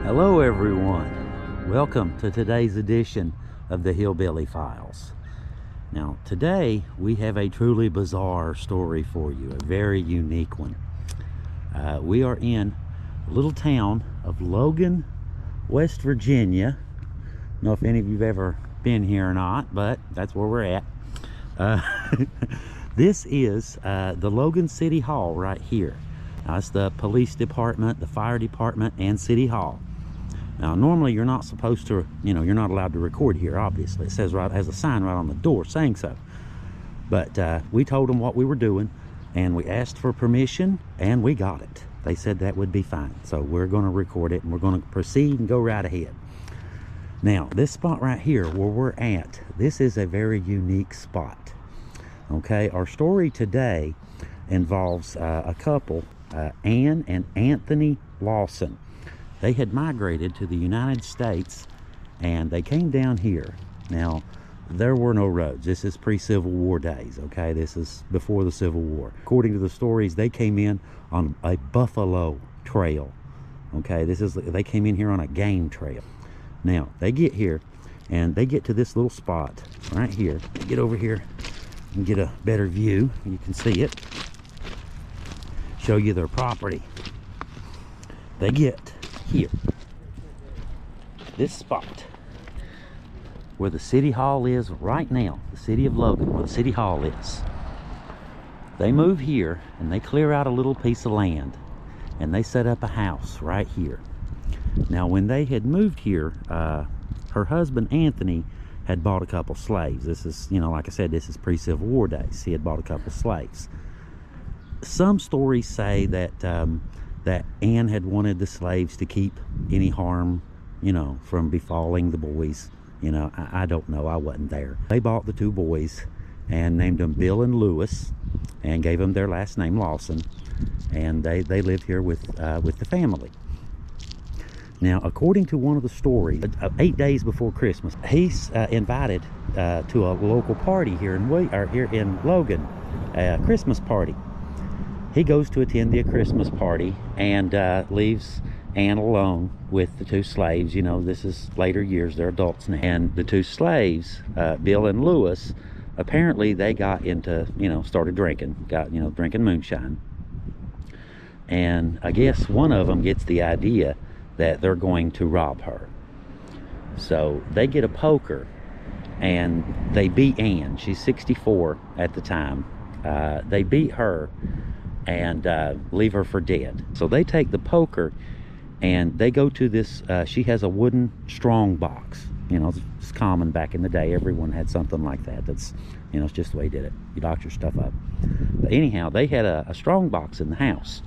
Hello everyone, welcome to today's edition of the Hillbilly Files. Now today we have a truly bizarre story for you, a very unique one. We are in a little town of Logan, West Virginia. I don't know if any of you've ever been here or not, but that's where we're at. This is the Logan City Hall right here. Now, it's the police department, the fire department, and City Hall. Now, normally you're not supposed to, you're not allowed to record here, obviously. It says right, has a sign right on the door saying so. But we told them what we were doing, and we asked for permission, and we got it. They said that would be fine. So we're going to record it, and we're going to proceed and go right ahead. Now, this spot right here where we're at, this is a very unique spot. Okay, our story today involves a couple, Ann and Anthony Lawson. They had migrated to the United States and they came down here. Now, there were no roads. This is pre-Civil War days, okay? This is before the Civil War. According to the stories, they came in on a buffalo trail, okay? They came in here on a game trail. Now, they get here and they get to this little spot right here. They get over here and get a better view. You can see it. Show you their property. They get here, this spot where the City Hall is right now, the city of Logan, where the City Hall is. They move here and they clear out a little piece of land and they set up a house right here. Now, when they had moved here, her husband Anthony had bought a couple slaves. This is, like I said, this is pre-Civil War days. He had bought a couple slaves. Some stories say that that Ann had wanted the slaves to keep any harm, from befalling the boys. I don't know. I wasn't there. They bought the two boys and named them Bill and Lewis and gave them their last name, Lawson. And they lived here with the family. Now, according to one of the stories, 8 days before Christmas, he's invited to a local party here in Logan, a Christmas party. He goes to attend the Christmas party and leaves Ann alone with the two slaves. This is later years, they're adults now. And the two slaves, Bill and Lewis, apparently they got into, started drinking, drinking moonshine. And I guess one of them gets the idea that they're going to rob her. So they get a poker and they beat Ann. She's 64 at the time. They beat her and leave her for dead. So they take the poker and they go to this, she has a wooden strong box. It's common back in the day. Everyone had something like that. That's, it's just the way you did it. You locked your stuff up. But anyhow, they had a strong box in the house.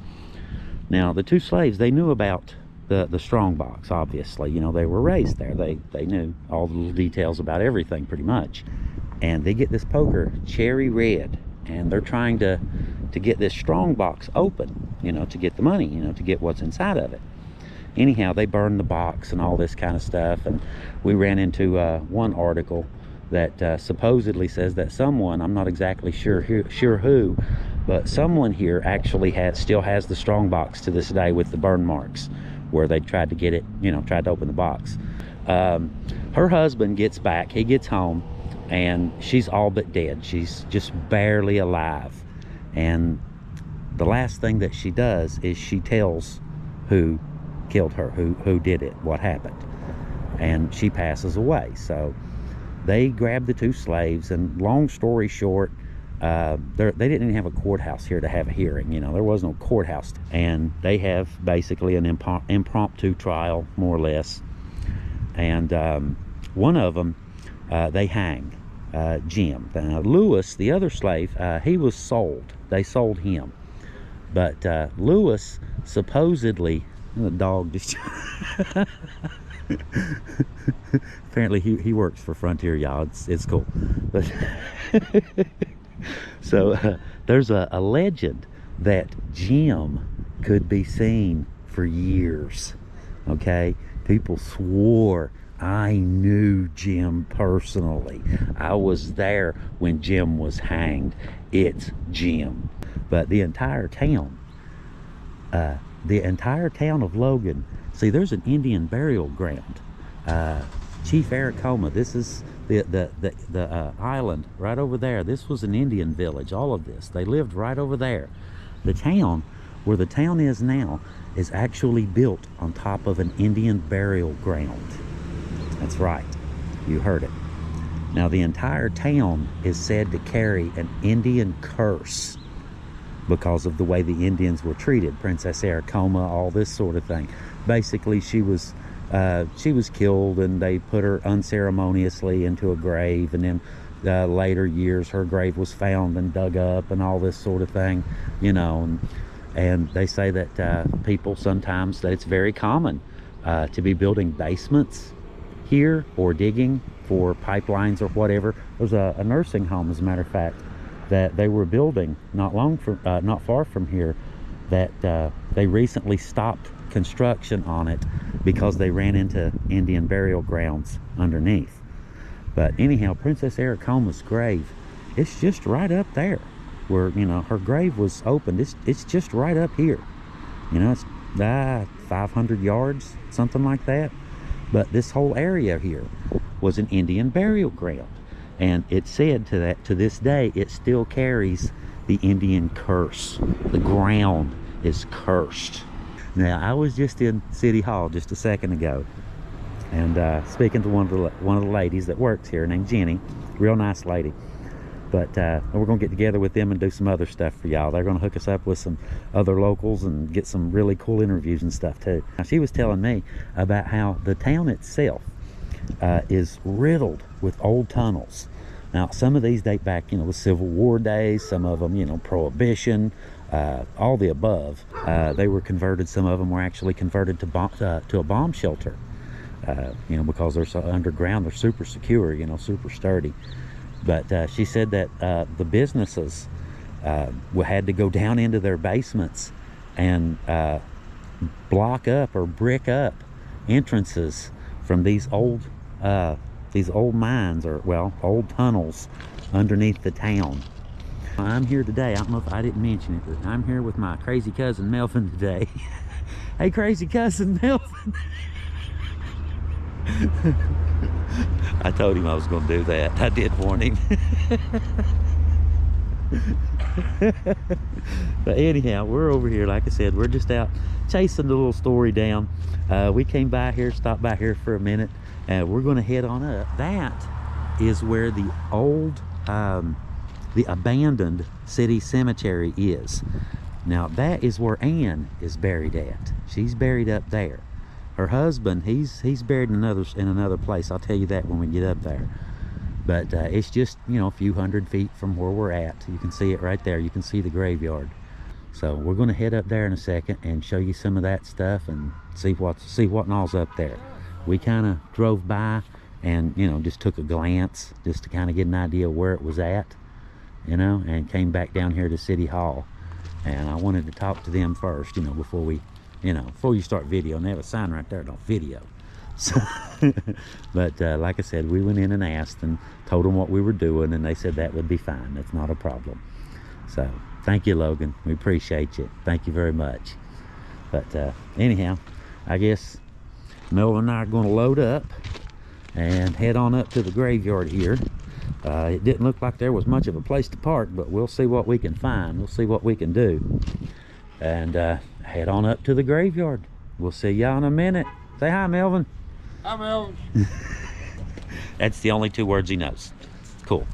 Now, the two slaves, they knew about the strong box, obviously. They were raised there. They knew all the little details about everything pretty much. And they get this poker cherry red, and they're trying to get this strong box open, to get the money, to get what's inside of it. Anyhow, they burn the box and all this kind of stuff. And we ran into one article that supposedly says that someone, I'm not exactly sure who, but someone here actually still has the strong box to this day with the burn marks where they tried to get it, tried to open the box. Her husband gets back, he gets home, and she's all but dead. She's just barely alive. And the last thing that she does is she tells who killed her, who did it, what happened. And she passes away. So they grab the two slaves, and long story short, they didn't even have a courthouse here to have a hearing. There was no courthouse. And they have basically an impromptu trial, more or less. And one of them, they hang. Jim. Lewis, the other slave, he was sold. They sold him. But Lewis supposedly, the dog just apparently he works for Frontier, y'all. It's cool. But so there's a legend that Jim could be seen for years. Okay, people swore I knew Jim personally. I was there when Jim was hanged. It's Jim. But the entire town of Logan See, there's an Indian burial ground. Chief Aracoma, this is the island right over there. This was an Indian village, all of this. They lived right over there. The town, where the town is now, is actually built on top of an Indian burial ground. That's right, you heard it. Now, the entire town is said to carry an Indian curse because of the way the Indians were treated. Princess Aracoma, all this sort of thing. Basically, she was killed, and they put her unceremoniously into a grave, and then later years her grave was found and dug up and all this sort of thing, you know. And they say that people sometimes, that it's very common to be building basements here or digging for pipelines or whatever. There's a nursing home, as a matter of fact, that they were building not far from here, that they recently stopped construction on it because they ran into Indian burial grounds underneath. But anyhow, Princess Aracoma's grave, it's just right up there where, you know, her grave was opened. It's just right up here. You know, it's 500 yards, something like that. But this whole area here was an Indian burial ground, and it's said to this day it still carries the Indian curse. The ground is cursed. Now, I was just in City Hall just a second ago, and speaking to one of the ladies that works here, named Jenny, real nice lady. But we're gonna get together with them and do some other stuff for y'all. They're gonna hook us up with some other locals and get some really cool interviews and stuff too. Now, she was telling me about how the town itself is riddled with old tunnels. Now, some of these date back, you know, the Civil War days. Some of them, you know, Prohibition, all the above. They were converted. Some of them were actually converted to a bomb shelter. You know, because they're so underground, they're super secure, you know, super sturdy. But she said that the businesses had to go down into their basements and block up or brick up entrances from these old mines, or, well, old tunnels underneath the town. I'm here today. I don't know if I didn't mention it, but I'm here with my crazy cousin Melvin today. Hey, crazy cousin Melvin. I told him I was going to do that. I did warn him. But anyhow, we're over here. Like I said, we're just out chasing the little story down. We came by here, stopped by here for a minute, and we're going to head on up. That is where the old, the abandoned city cemetery is. Now, that is where Ann is buried at. She's buried up there. Her husband, he's buried in another place. I'll tell you that when we get up there. But it's just, you know, a few hundred feet from where we're at. You can see it right there. You can see the graveyard. So we're going to head up there in a second and show you some of that stuff and see what all's up there. We kind of drove by and, you know, just took a glance just to kind of get an idea where it was at, you know, and came back down here to City Hall. And I wanted to talk to them first, you know, before you start video. And they have a sign right there, don't video. So, but like I said, we went in and asked and told them what we were doing, and they said that would be fine. That's not a problem. So thank you, Logan. We appreciate you. Thank you very much. But anyhow, I guess Melvin and I are going to load up and head on up to the graveyard here. It didn't look like there was much of a place to park, but we'll see what we can find. We'll see what we can do. And head on up to the graveyard. We'll see y'all in a minute. Say hi, Melvin. Hi, Melvin. That's the only 2 words he knows. Cool.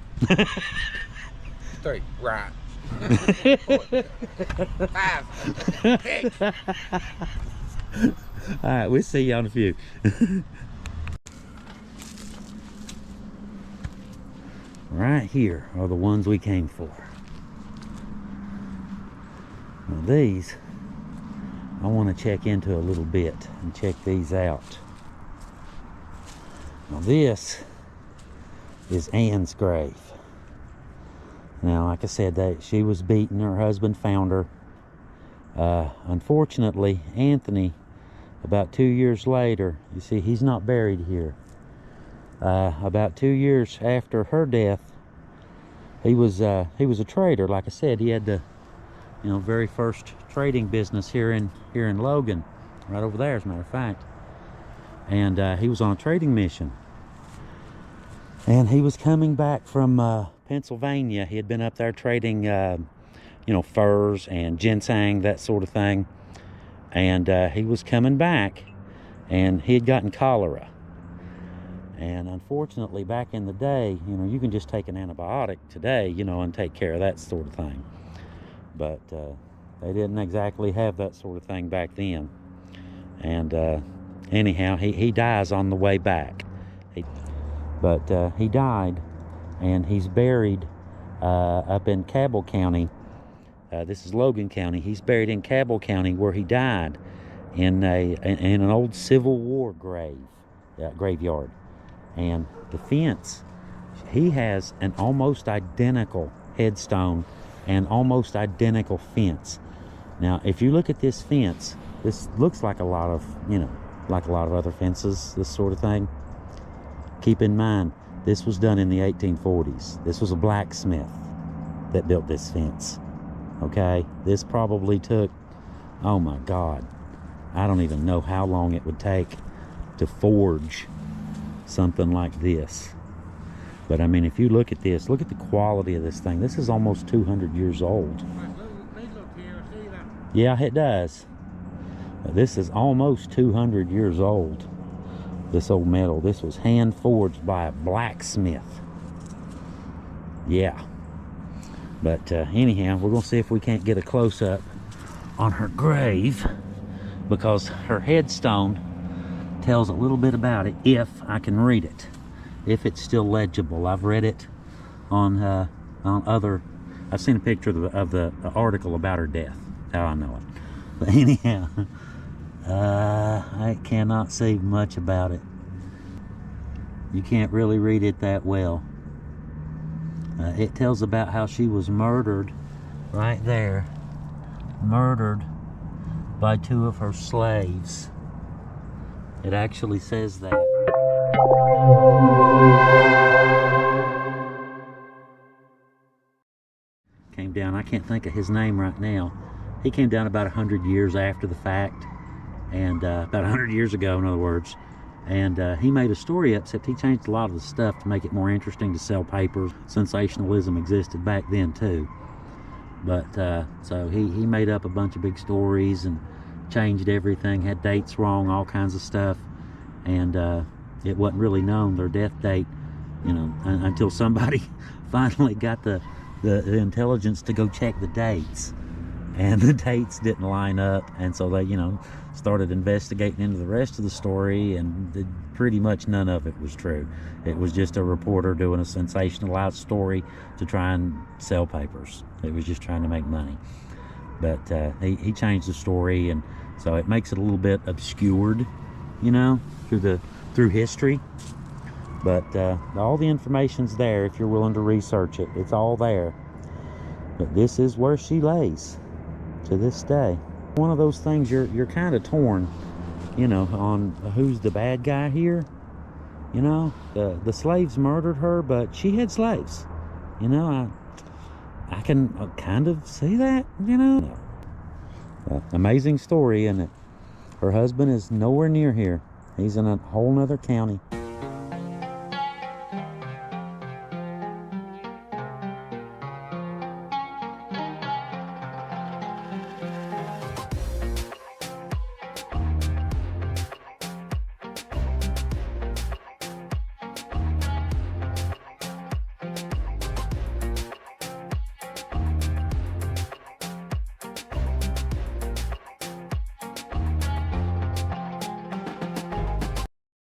3, right. 4, 5, 6. All right, we'll see y'all in a few. Right here are the ones we came for. Now these, I want to check into a little bit and check these out. Now this is Ann's grave. Now, like I said, she was beaten. Her husband found her. Unfortunately, Anthony, about 2 years later, you see, he's not buried here. About 2 years after her death, he was a trader. Like I said, he had the, you know, very first trading business here in Logan, right over there, as a matter of fact. And he was on a trading mission. And he was coming back from Pennsylvania. He had been up there trading, you know, furs and ginseng, that sort of thing. And he was coming back, and he had gotten cholera. And unfortunately, back in the day, you know, you can just take an antibiotic today, you know, and take care of that sort of thing. But they didn't exactly have that sort of thing back then. And anyhow, he dies on the way back. But he died, and he's buried up in Cabell County. This is Logan County. He's buried in Cabell County, where he died in an old Civil War graveyard. And the fence, he has an almost identical headstone and almost identical fence. Now, if you look at this fence, this looks like a lot of, you know, like a lot of other fences, this sort of thing. Keep in mind, this was done in the 1840s. This was a blacksmith that built this fence. Okay, this probably took, oh my God, I don't even know how long it would take to forge something like this. But I mean, if you look at this, look at the quality of this thing. This is almost 200 years old. Yeah, it does. This is almost 200 years old. This old metal. This was hand forged by a blacksmith. Yeah. But anyhow, we're going to see if we can't get a close-up on her grave, because her headstone tells a little bit about it, if I can read it, if it's still legible. I've read it on other, I've seen a picture of the article about her death. That's how I know it. But anyhow, I cannot see much about it. You can't really read it that well. It tells about how she was murdered right there. Murdered by 2 of her slaves. It actually says that. Came down, I can't think of his name right now. He came down about 100 years after the fact. And about 100 years ago, in other words. And he made a story up, except he changed a lot of the stuff to make it more interesting to sell papers. Sensationalism existed back then too. But so he made up a bunch of big stories and changed everything, had dates wrong, all kinds of stuff. And it wasn't really known, their death date, you know, until somebody finally got the intelligence to go check the dates. And the dates didn't line up, and so they, you know, started investigating into the rest of the story, and pretty much none of it was true. It was just a reporter doing a sensationalized story to try and sell papers. It was just trying to make money. But he changed the story, and so it makes it a little bit obscured, you know, through history. But all the information's there if you're willing to research it. It's all there. But this is where she lays to this day. One of those things you're kind of torn, you know, on who's the bad guy here. You know, the slaves murdered her, but she had slaves. You know, I can kind of see that, you know. Amazing story, isn't it? Her husband is nowhere near here. He's in a whole nother county.